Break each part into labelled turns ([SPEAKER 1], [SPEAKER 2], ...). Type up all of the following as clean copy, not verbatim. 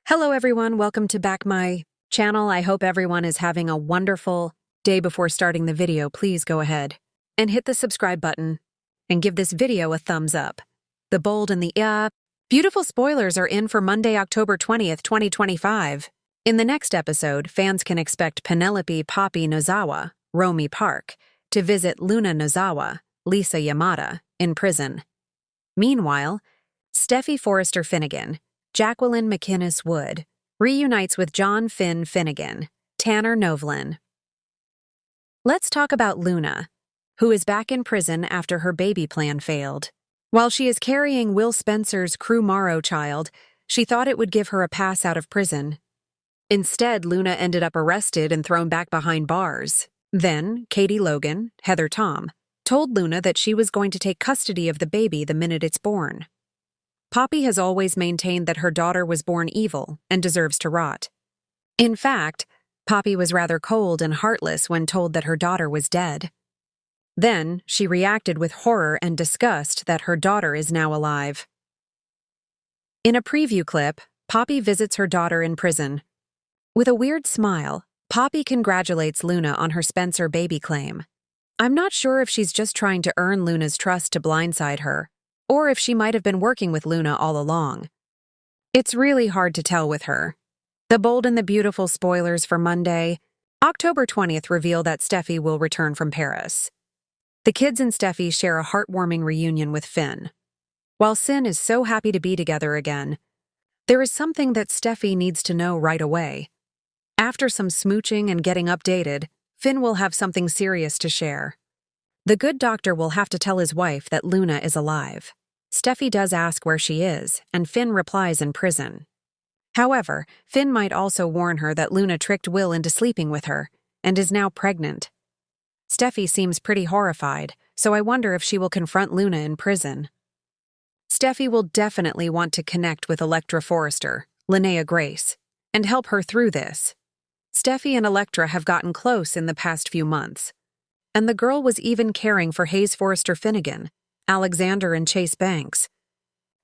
[SPEAKER 1] Hello everyone, welcome to back my channel. I hope everyone is having a wonderful day. Before starting the video, please go ahead and hit the subscribe button and give this video a thumbs up. The bold and the beautiful spoilers are in for Monday, October 20th, 2025. In the next episode, fans can expect Penelope Poppy Nozawa, Romy Park, to visit Luna Nozawa, Lisa Yamada, in prison. Meanwhile, Steffy Forrester Finnegan, Jacqueline McInnes Wood, reunites with John Finn Finnegan, Tanner Novlin. Let's talk about Luna, who is back in prison after her baby plan failed. While she is carrying Will Spencer's Crew Morrow child, she thought it would give her a pass out of prison. Instead, Luna ended up arrested and thrown back behind bars. Then, Katie Logan, Heather Tom, told Luna that she was going to take custody of the baby the minute it's born. Poppy has always maintained that her daughter was born evil and deserves to rot. In fact, Poppy was rather cold and heartless when told that her daughter was dead. Then, she reacted with horror and disgust that her daughter is now alive. In a preview clip, Poppy visits her daughter in prison. With a weird smile, Poppy congratulates Luna on her Spencer baby claim. I'm not sure if she's just trying to earn Luna's trust to blindside her, or if she might have been working with Luna all along. It's really hard to tell with her. The bold and the beautiful spoilers for Monday, October 20th reveal that Steffy will return from Paris. The kids and Steffy share a heartwarming reunion with Finn. While Sin is so happy to be together again, there is something that Steffy needs to know right away. After some smooching and getting updated, Finn will have something serious to share. The good doctor will have to tell his wife that Luna is alive. Steffy does ask where she is, and Finn replies in prison. However, Finn might also warn her that Luna tricked Will into sleeping with her, and is now pregnant. Steffy seems pretty horrified, so I wonder if she will confront Luna in prison. Steffy will definitely want to connect with Elektra Forrester, Linnea Grace, and help her through this. Steffy and Elektra have gotten close in the past few months, and the girl was even caring for Hayes Forrester Finnegan, Alexander and Chase Banks.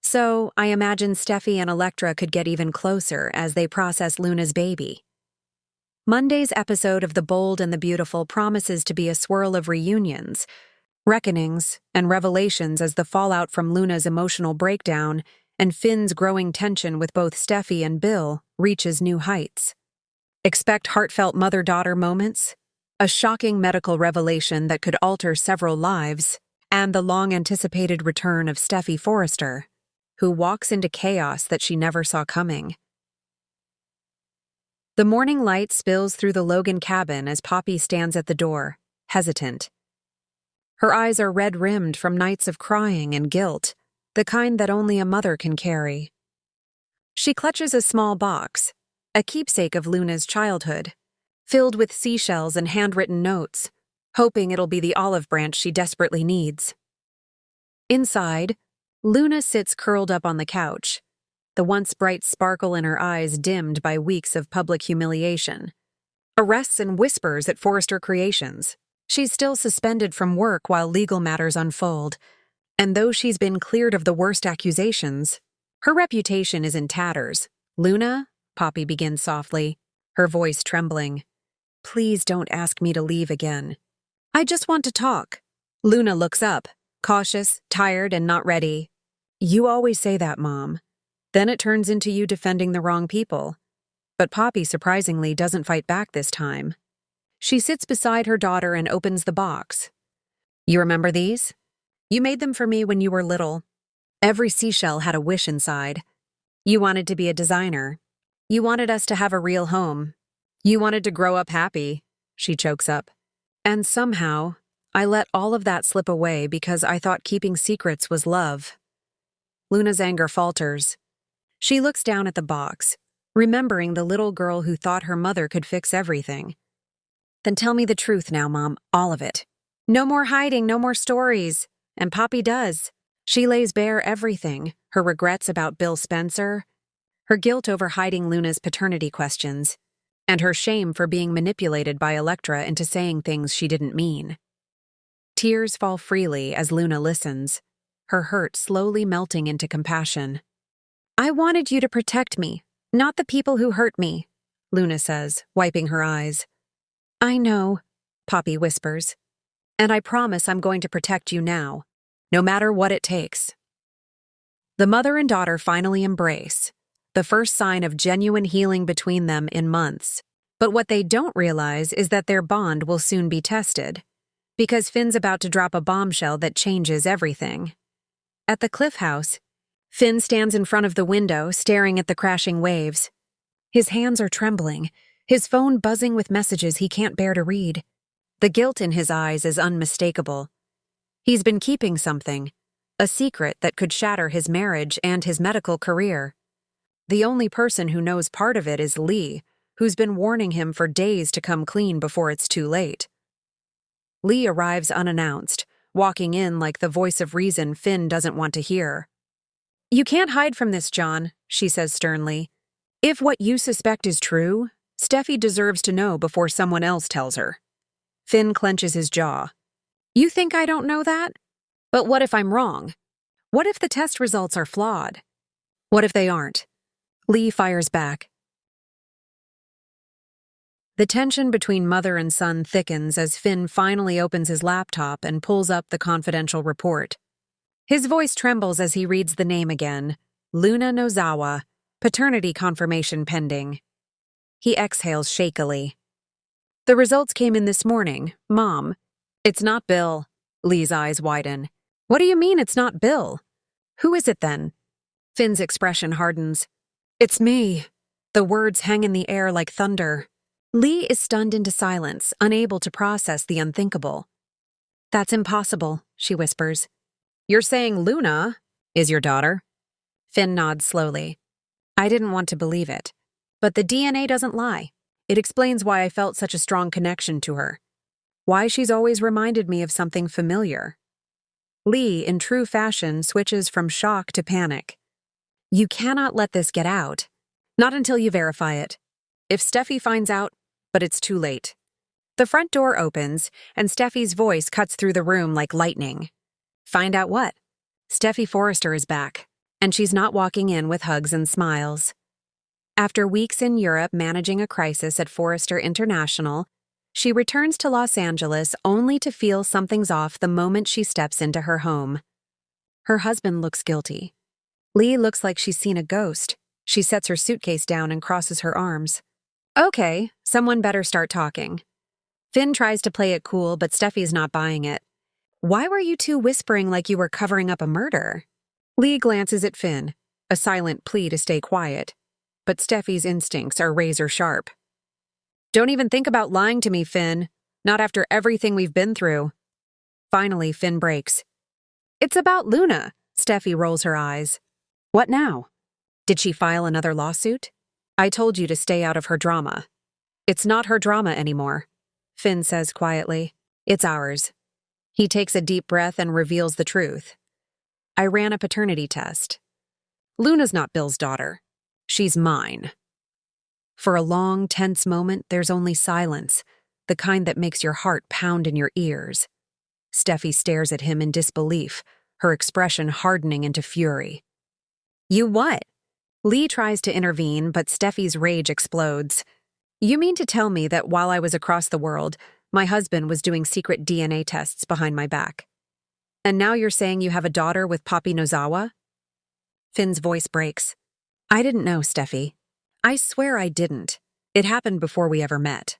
[SPEAKER 1] So, I imagine Steffy and Elektra could get even closer as they process Luna's baby. Monday's episode of The Bold and the Beautiful promises to be a swirl of reunions, reckonings, and revelations as the fallout from Luna's emotional breakdown and Finn's growing tension with both Steffy and Bill reaches new heights. Expect heartfelt mother-daughter moments, a shocking medical revelation that could alter several lives, and the long-anticipated return of Steffy Forrester, who walks into chaos that she never saw coming. The morning light spills through the Logan cabin as Poppy stands at the door, hesitant. Her eyes are red-rimmed from nights of crying and guilt, the kind that only a mother can carry. She clutches a small box, a keepsake of Luna's childhood, filled with seashells and handwritten notes, hoping it'll be the olive branch she desperately needs. Inside, Luna sits curled up on the couch, the once bright sparkle in her eyes dimmed by weeks of public humiliation. Arrests and whispers at Forrester Creations. She's still suspended from work while legal matters unfold, and though she's been cleared of the worst accusations, her reputation is in tatters. Luna, Poppy begins softly, her voice trembling. Please don't ask me to leave again. I just want to talk. Luna looks up, cautious, tired, and not ready. You always say that, Mom. Then it turns into you defending the wrong people. But Poppy surprisingly doesn't fight back this time. She sits beside her daughter and opens the box. You remember these? You made them for me when you were little. Every seashell had a wish inside. You wanted to be a designer. You wanted us to have a real home. You wanted to grow up happy. She chokes up. And somehow, I let all of that slip away because I thought keeping secrets was love. Luna's anger falters. She looks down at the box, remembering the little girl who thought her mother could fix everything. Then tell me the truth now, Mom, all of it. No more hiding, no more stories. And Poppy does. She lays bare everything, her regrets about Bill Spencer, her guilt over hiding Luna's paternity questions, and her shame for being manipulated by Elektra into saying things she didn't mean. Tears fall freely as Luna listens, her hurt slowly melting into compassion. I wanted you to protect me, Not the people who hurt me, Luna says, wiping her eyes. I know, Poppy whispers. And I promise I'm going to protect you now, no matter what it takes. The mother and daughter finally embrace, the first sign of genuine healing between them in months. But what they don't realize is that their bond will soon be tested, because Finn's about to drop a bombshell that changes everything. At the cliff house, Finn stands in front of the window, staring at the crashing waves. His hands are trembling, his phone buzzing with messages he can't bear to read. The guilt in his eyes is unmistakable. He's been keeping something, a secret that could shatter his marriage and his medical career. The only person who knows part of it is Lee, who's been warning him for days to come clean before it's too late. Lee arrives unannounced, walking in like the voice of reason Finn doesn't want to hear. You can't hide from this, John, she says sternly. If what you suspect is true, Steffi deserves to know before someone else tells her. Finn clenches his jaw. You think I don't know that? But what if I'm wrong? What if the test results are flawed? What if they aren't? Lee fires back. The tension between mother and son thickens as Finn finally opens his laptop and pulls up the confidential report. His voice trembles as he reads the name again, Luna Nozawa, paternity confirmation pending. He exhales shakily. The results came in this morning, Mom. It's not Bill. Lee's eyes widen. What do you mean it's not Bill? Who is it then? Finn's expression hardens. It's me. The words hang in the air like thunder. Lee is stunned into silence, unable to process the unthinkable. That's impossible, she whispers. You're saying Luna is your daughter? Finn nods slowly. I didn't want to believe it. But the DNA doesn't lie. It explains why I felt such a strong connection to her. Why she's always reminded me of something familiar. Lee, in true fashion, switches from shock to panic. You cannot let this get out. Not until you verify it. If Steffi finds out, but it's too late. The front door opens, and Steffi's voice cuts through the room like lightning. Find out what? Steffi Forrester is back, and she's not walking in with hugs and smiles. After weeks in Europe managing a crisis at Forrester International, she returns to Los Angeles only to feel something's off the moment she steps into her home. Her husband looks guilty. Lee looks like she's seen a ghost. She sets her suitcase down and crosses her arms. Okay, someone better start talking. Finn tries to play it cool, but Steffi's not buying it. Why were you two whispering like you were covering up a murder? Lee glances at Finn, a silent plea to stay quiet. But Steffi's instincts are razor sharp. Don't even think about lying to me, Finn. Not after everything we've been through. Finally, Finn breaks. It's about Luna. Steffi rolls her eyes. What now? Did she file another lawsuit? I told you to stay out of her drama. It's not her drama anymore, Finn says quietly. It's ours. He takes a deep breath and reveals the truth. I ran a paternity test. Luna's not Bill's daughter. She's mine. For a long, tense moment, there's only silence, the kind that makes your heart pound in your ears. Steffi stares at him in disbelief, her expression hardening into fury. You what? Lee tries to intervene, but Steffi's rage explodes. You mean to tell me that while I was across the world, my husband was doing secret DNA tests behind my back? And now you're saying you have a daughter with Poppy Nozawa? Finn's voice breaks. I didn't know, Steffi. I swear I didn't. It happened before we ever met.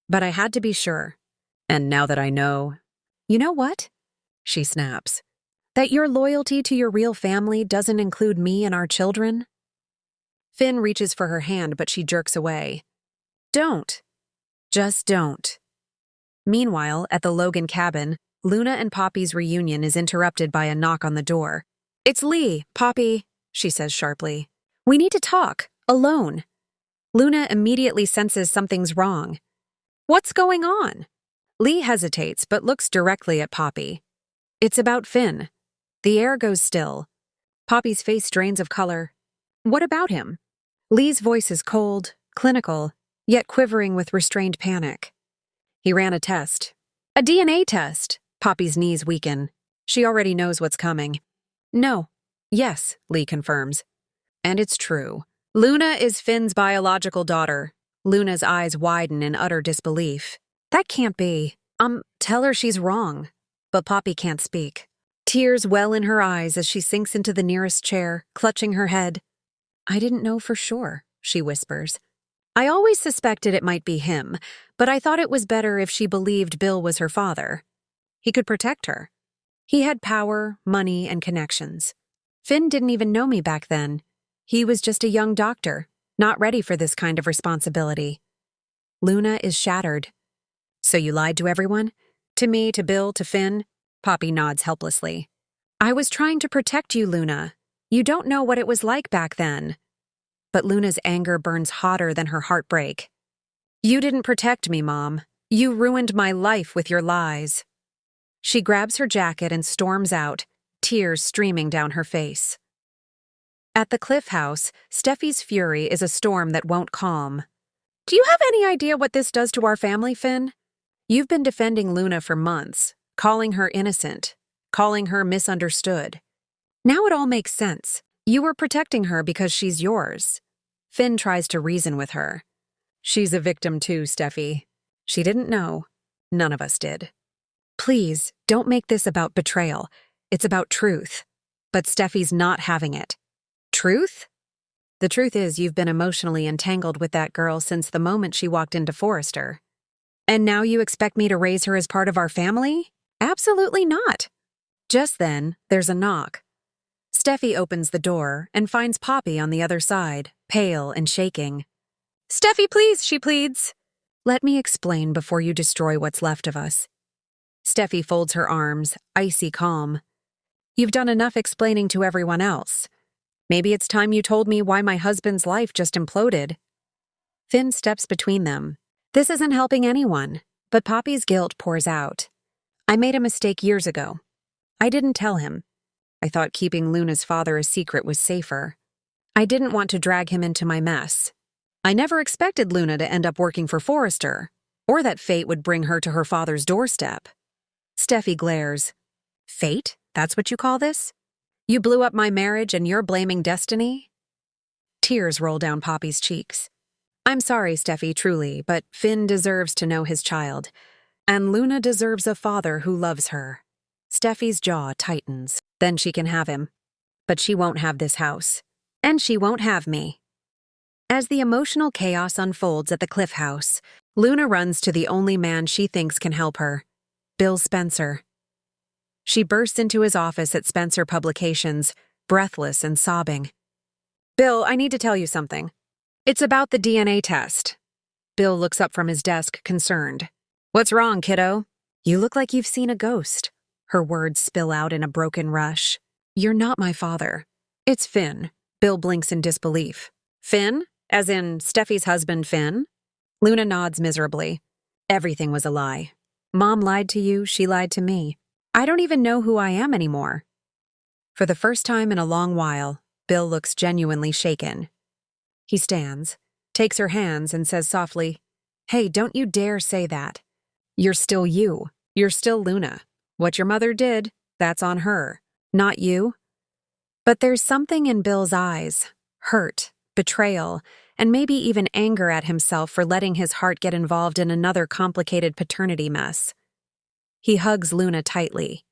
[SPEAKER 1] But I had to be sure. And now that I know... You know what? She snaps. That your loyalty to your real family doesn't include me and our children? Finn reaches for her hand, but she jerks away. Don't. Just don't. Meanwhile, at the Logan cabin, Luna and Poppy's reunion is interrupted by a knock on the door. It's Lee, Poppy, she says sharply. We need to talk, alone. Luna immediately senses something's wrong. What's going on? Lee hesitates but looks directly at Poppy. It's about Finn. The air goes still. Poppy's face drains of color. What about him? Lee's voice is cold, clinical, yet quivering with restrained panic. He ran a test. A DNA test. Poppy's knees weaken. She already knows what's coming. No. Yes, Lee confirms. And it's true. Luna is Finn's biological daughter. Luna's eyes widen in utter disbelief. That can't be. Tell her she's wrong. But Poppy can't speak. Tears well in her eyes as she sinks into the nearest chair, clutching her head. I didn't know for sure, she whispers. I always suspected it might be him, but I thought it was better if she believed Bill was her father. He could protect her. He had power, money, and connections. Finn didn't even know me back then. He was just a young doctor, not ready for this kind of responsibility. Luna is shattered. So you lied to everyone? To me, to Bill, to Finn? Poppy nods helplessly. I was trying to protect you, Luna. You don't know what it was like back then. But Luna's anger burns hotter than her heartbreak. You didn't protect me, Mom. You ruined my life with your lies. She grabs her jacket and storms out, tears streaming down her face. At the Cliff House, Steffy's fury is a storm that won't calm. Do you have any idea what this does to our family, Finn? You've been defending Luna for months, calling her innocent, calling her misunderstood. Now it all makes sense. You were protecting her because she's yours. Finn tries to reason with her. She's a victim too, Steffy. She didn't know. None of us did. Please, don't make this about betrayal. It's about truth. But Steffy's not having it. Truth? The truth is you've been emotionally entangled with that girl since the moment she walked into Forrester. And now you expect me to raise her as part of our family? Absolutely not. Just then, there's a knock. Steffy opens the door and finds Poppy on the other side, pale and shaking. Steffy, please, she pleads. Let me explain before you destroy what's left of us. Steffy folds her arms, icy calm. You've done enough explaining to everyone else. Maybe it's time you told me why my husband's life just imploded. Finn steps between them. This isn't helping anyone, but Poppy's guilt pours out. I made a mistake years ago. I didn't tell him. I thought keeping Luna's father a secret was safer. I didn't want to drag him into my mess. I never expected Luna to end up working for Forrester, or that fate would bring her to her father's doorstep. Steffy glares. Fate? That's what you call this? You blew up my marriage and you're blaming destiny? Tears roll down Poppy's cheeks. I'm sorry, Steffy, truly, but Finn deserves to know his child. And Luna deserves a father who loves her. Steffy's jaw tightens. Then she can have him. But she won't have this house. And she won't have me. As the emotional chaos unfolds at the Cliff House, Luna runs to the only man she thinks can help her, Bill Spencer. She bursts into his office at Spencer Publications, breathless and sobbing. Bill, I need to tell you something. It's about the DNA test. Bill looks up from his desk, concerned. What's wrong, kiddo? You look like you've seen a ghost. Her words spill out in a broken rush. You're not my father. It's Finn. Bill blinks in disbelief. Finn? As in Steffy's husband, Finn? Luna nods miserably. Everything was a lie. Mom lied to you, she lied to me. I don't even know who I am anymore. For the first time in a long while, Bill looks genuinely shaken. He stands, takes her hands, and says softly, Hey, don't you dare say that. You're still you. You're still Luna. What your mother did, that's on her, not you. But there's something in Bill's eyes, hurt, betrayal, and maybe even anger at himself for letting his heart get involved in another complicated paternity mess. He hugs Luna tightly.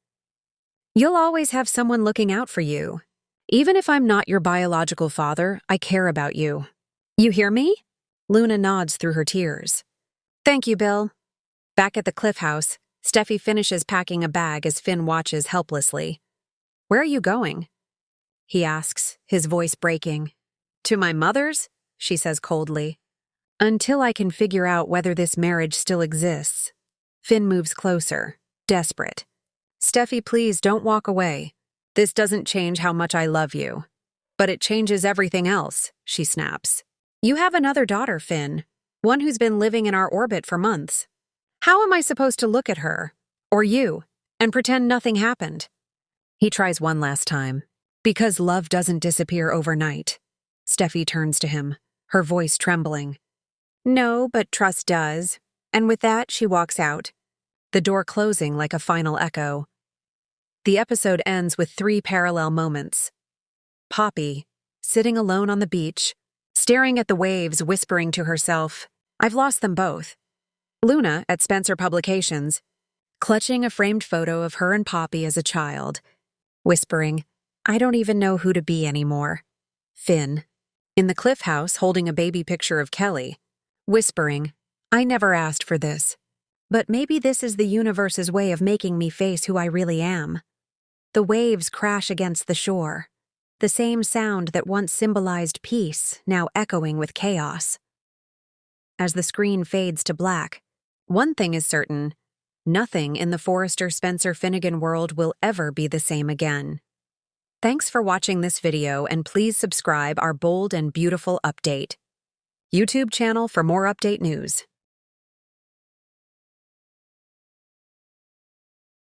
[SPEAKER 1] You'll always have someone looking out for you. Even if I'm not your biological father, I care about you. You hear me? Luna nods through her tears. Thank you, Bill. Back at the Cliff House, Steffy finishes packing a bag as Finn watches helplessly. Where are you going? He asks, his voice breaking. To my mother's? She says coldly. Until I can figure out whether this marriage still exists. Finn moves closer, desperate. Steffy, please don't walk away. This doesn't change how much I love you. But it changes everything else, she snaps. You have another daughter, Finn. One who's been living in our orbit for months. How am I supposed to look at her, or you, and pretend nothing happened? He tries one last time. Because love doesn't disappear overnight. Steffy turns to him, her voice trembling. No, but trust does. And with that, she walks out, the door closing like a final echo. The episode ends with 3 parallel moments. Poppy, sitting alone on the beach, staring at the waves, whispering to herself, "I've lost them both." Luna, at Spencer Publications, clutching a framed photo of her and Poppy as a child, whispering, "I don't even know who to be anymore." Finn, in the Cliff House, holding a baby picture of Kelly, whispering, "I never asked for this, but maybe this is the universe's way of making me face who I really am." The waves crash against the shore, the same sound that once symbolized peace, now echoing with chaos. As the screen fades to black, one thing is certain: nothing in the Forrester Spencer Finnegan world will ever be the same again. Thanks for watching this video, and please subscribe our Bold and Beautiful Update YouTube channel for more update news.